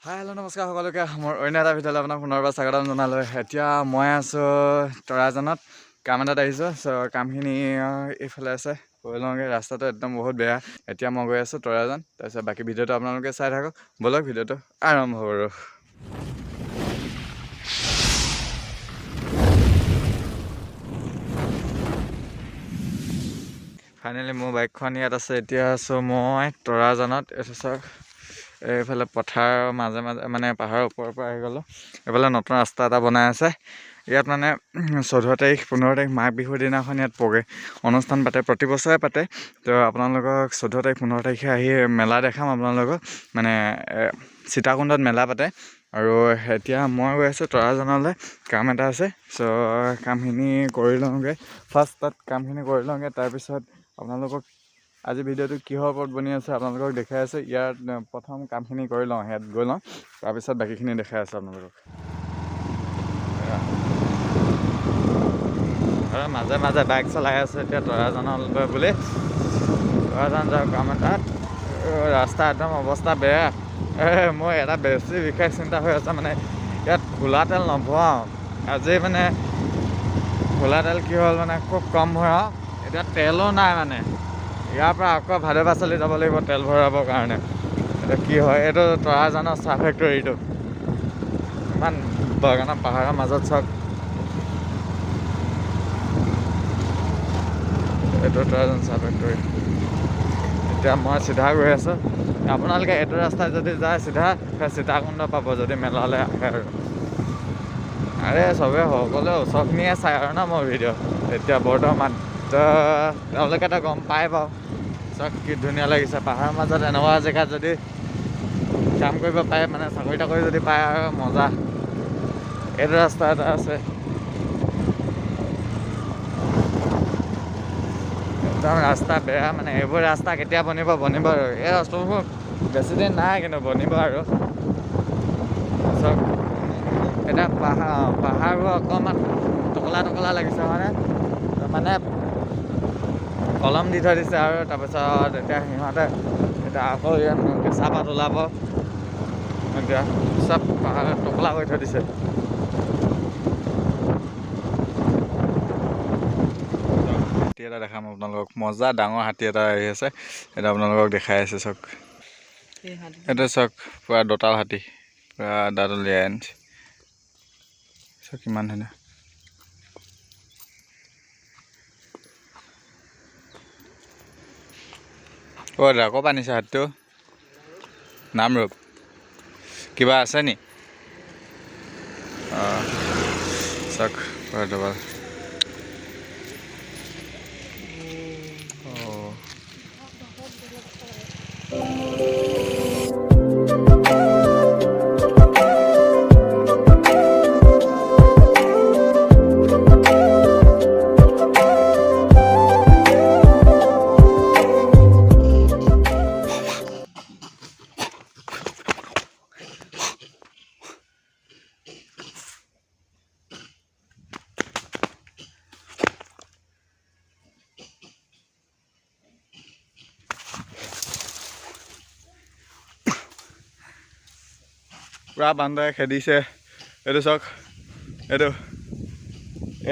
Hi hello' নমস্কাৰ সকলোকে মোৰ অন্য এটা ভিডিঅ'লৈ আপোনাক পুনৰবাৰ স্বাগতম জনালোঁ। এতিয়া মই আছোঁ তৰাজানত কাম এটাত আহিছোঁ। কামখিনি এইফালে আছে, কৰি লওঁগৈ। ৰাস্তাটো একদম বহুত বেয়া। এতিয়া মই গৈ আছোঁ তৰাজান। তাৰপিছত বাকী ভিডিঅ'টো আপোনালোকে চাই থাকক। ব'লক ভিডিঅ'টো আৰম্ভ কৰোঁ। ফাইনেলি মোৰ বাইকখন ইয়াত আছে। এতিয়া আছোঁ মই তৰাজানত। এইটো চাওক, এইফালে পথাৰৰ মাজে মাজে মানে পাহাৰৰ ওপৰৰ পৰা আহি গ'লোঁ। এইফালে নতুন ৰাস্তা এটা বনাই আছে। ইয়াত মানে 14 তাৰিখ 15 তাৰিখ মাঘ বিহুৰ দিনাখন ইয়াত অনুষ্ঠান পাতে, প্ৰতি বছৰে পাতে। তো আপোনালোকক 14 তাৰিখ 15 তাৰিখে আহি মেলা দেখাম আপোনালোকক। মানে সীতাকুণ্ডত মেলা পাতে। আৰু এতিয়া মই গৈ আছোঁ তৰাজানলৈ, কাম এটা আছে। কামখিনি কৰি লওঁগৈ। ফাৰ্ষ্ট তাত কামখিনি কৰি লওঁগৈ, তাৰপিছত আপোনালোকক আজি ভিডিঅ'টো কিহৰ ওপৰত বনি আছে আপোনালোকক দেখাই আছোঁ। ইয়াত প্ৰথম কামখিনি কৰি লওঁ, ইয়াত গৈ লওঁ, তাৰপিছত বাকীখিনি দেখাই আছোঁ আপোনালোকক। আৰু মাজে মাজে বাইক চলাই আছোঁ এতিয়া তৰাজানলৈ বুলি। তৰাজান যাওঁ কাম এটাত। ৰাস্তা একদম অৱস্থা বেয়া। মোৰ এটা বেছি বিশেষ চিন্তা হৈ আছে, মানে ইয়াত খোলা তেল নভৰাওঁ। আজি মানে খোলা তেল কি হ'ল, মানে খুব কম ভৰাওঁ। এতিয়া তেলো নাই, মানে ইয়াৰ পৰা আকৌ ভাদে পাচলি যাব লাগিব তেল ভৰাবৰ কাৰণে। এতিয়া কি হয়, এইটো তৰাজানৰ চাহ ফেক্টৰীটো ইমান বাগানৰ পাহাৰৰ মাজত চাওক। এইটো তৰাজান চাহ ফেক্টৰী। এতিয়া মই চিধা গৈ আছোঁ। আপোনালোকে এইটো ৰাস্তাত যদি যায় চিধা সীতাকুণ্ড পাব, যদি মেলালৈ আহে। আৰু চবেই সকলোৱে ওচৰখিনিয়ে চাই আৰু ন মোৰ ভিডিঅ'। এতিয়া বৰ্তমান তেওঁলোকে এটা গম পাই বাৰু। চাওক কি ধুনীয়া লাগিছে, পাহাৰৰ মাজত এনেকুৱা জেগাত যদি কাম কৰিব পাৰে, মানে চাকৰি তাকৰি যদি পায় আৰু মজা। এইটো ৰাস্তা এটা আছে, একদম ৰাস্তা বেয়া। মানে এইবোৰ ৰাস্তা কেতিয়া বনিব আৰু এই ৰাস্তাবোৰ বেছি দিন নাই, কিন্তু বনিব আৰু। চাওক এতিয়া পাহাৰবোৰ অকণমান টকলা লাগিছে, মানে কলম দি থৈ দিছে। আৰু তাৰপিছত এতিয়া সিহঁতে আকৌ ইয়াত কেঁচা পাত ওলাব। এতিয়া চব পাহাৰ টকলা কৰি থৈ দিছে। হাতী এটা দেখাম আপোনালোকক, মজা ডাঙৰ হাতী এটা আহি আছে। এটা আপোনালোকক দেখাই আছে চাওক। এইটো চাওক, পুৰা দঁতাল হাতী, পুৰা দাঁত উলিয়াই আনিছে। চাওক কিমান ধুনীয়া। দাদা ক'ৰ পৰা আনিছে হাতীটো? নামৰূপ। কিবা আছে নি? চাওক পুৰা দবাল। পুৰা বান্দৰে খেদিছে। এইটো চাওক, এইটো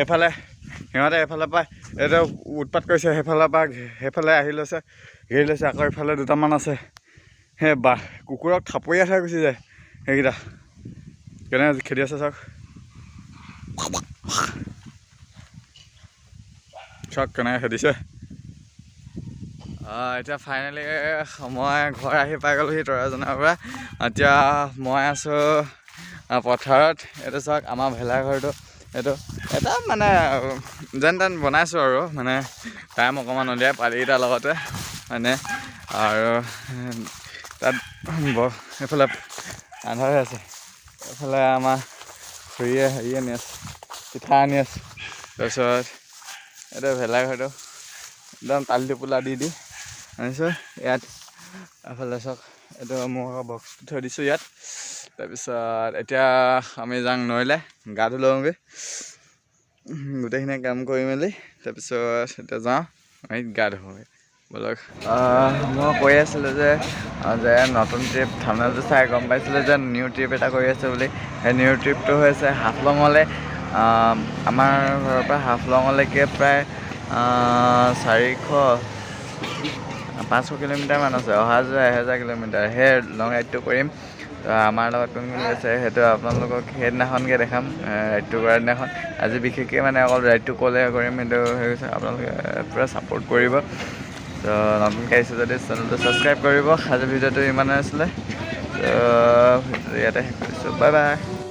এইফালে সিহঁতে এইফালৰ পৰা এইটো উৎপাত কৰিছে, সেইফালে আহি লৈছে, ঘেৰি লৈছে। আকৌ এইফালে দুটামান আছে, সেই কুকুৰক থাপৰীয়া থৈ গুচি যায়। সেইকেইটা কেনেকৈ খেদি আছে চাওক। কেনেকৈ খেদিছে। এতিয়া ফাইনেলি মই ঘৰ আহি পাই গ'লোহি তৰাজানৰ পৰা। এতিয়া মই আছোঁ পথাৰত। এইটো চাওক আমাৰ ভেলাঘৰটো। এইটো এটা মানে যেন তেন বনাইছোঁ আৰু, মানে টাইম অকণমান উলিয়াই পালিকেইটাৰ লগতে মানে। আৰু তাত এইফালে আন্ধাৰ হৈ আছে। এইফালে আমাৰ খুৰীয়ে হেৰি আনি আছে, পিঠা আনি আছে। তাৰপিছত এইটো ভেলাঘৰটো একদম তালি টোপোলা দি আনিছোঁ ইয়াত। এফালে চাওক, এইটো মোৰ বক্সটো থৈ দিছোঁ ইয়াত। তাৰপিছত এতিয়া আমি যাওঁ নৈলৈ, গা ধুই লওঁগৈ গোটেইখিনিয়ে কাম কৰি মেলি। তাৰপিছত এতিয়া যাওঁ গা ধুওঁগৈ। বলক মই কৈ আছিলোঁ যে নতুন ট্ৰিপ থামনেলটো চাই গম পাইছিলোঁ যে নিউ ট্ৰিপ এটা কৰি আছে বুলি। সেই নিউ ট্ৰিপটো হৈছে হাফলঙলৈ। আমাৰ ঘৰৰ পৰা হাফলঙলৈকে প্ৰায় 500 কিলোমিটাৰমান আছে, অহা যোৱা 1000 কিলোমিটাৰ। সেই লং ৰাইডটো কৰিম। আমাৰ লগত কোন কোন আছে সেইটো আপোনালোকক সেইদিনাখনকৈ দেখাম, ৰাইডটো কৰাৰ দিনাখন। আজি বিশেষকৈ মানে অকল ৰাইডটো ক'লে কৰিম, কিন্তু সেই হৈছে আপোনালোকে পূৰা ছাপোৰ্ট কৰিব। তো নতুনকৈ আহিছে যদি চেনেলটো ছাবস্ক্ৰাইব কৰিব। আজি ভিডিঅ'টো ইমানেই আছিলে, তো ইয়াতে শেষ কৰিছোঁ। Bye bye.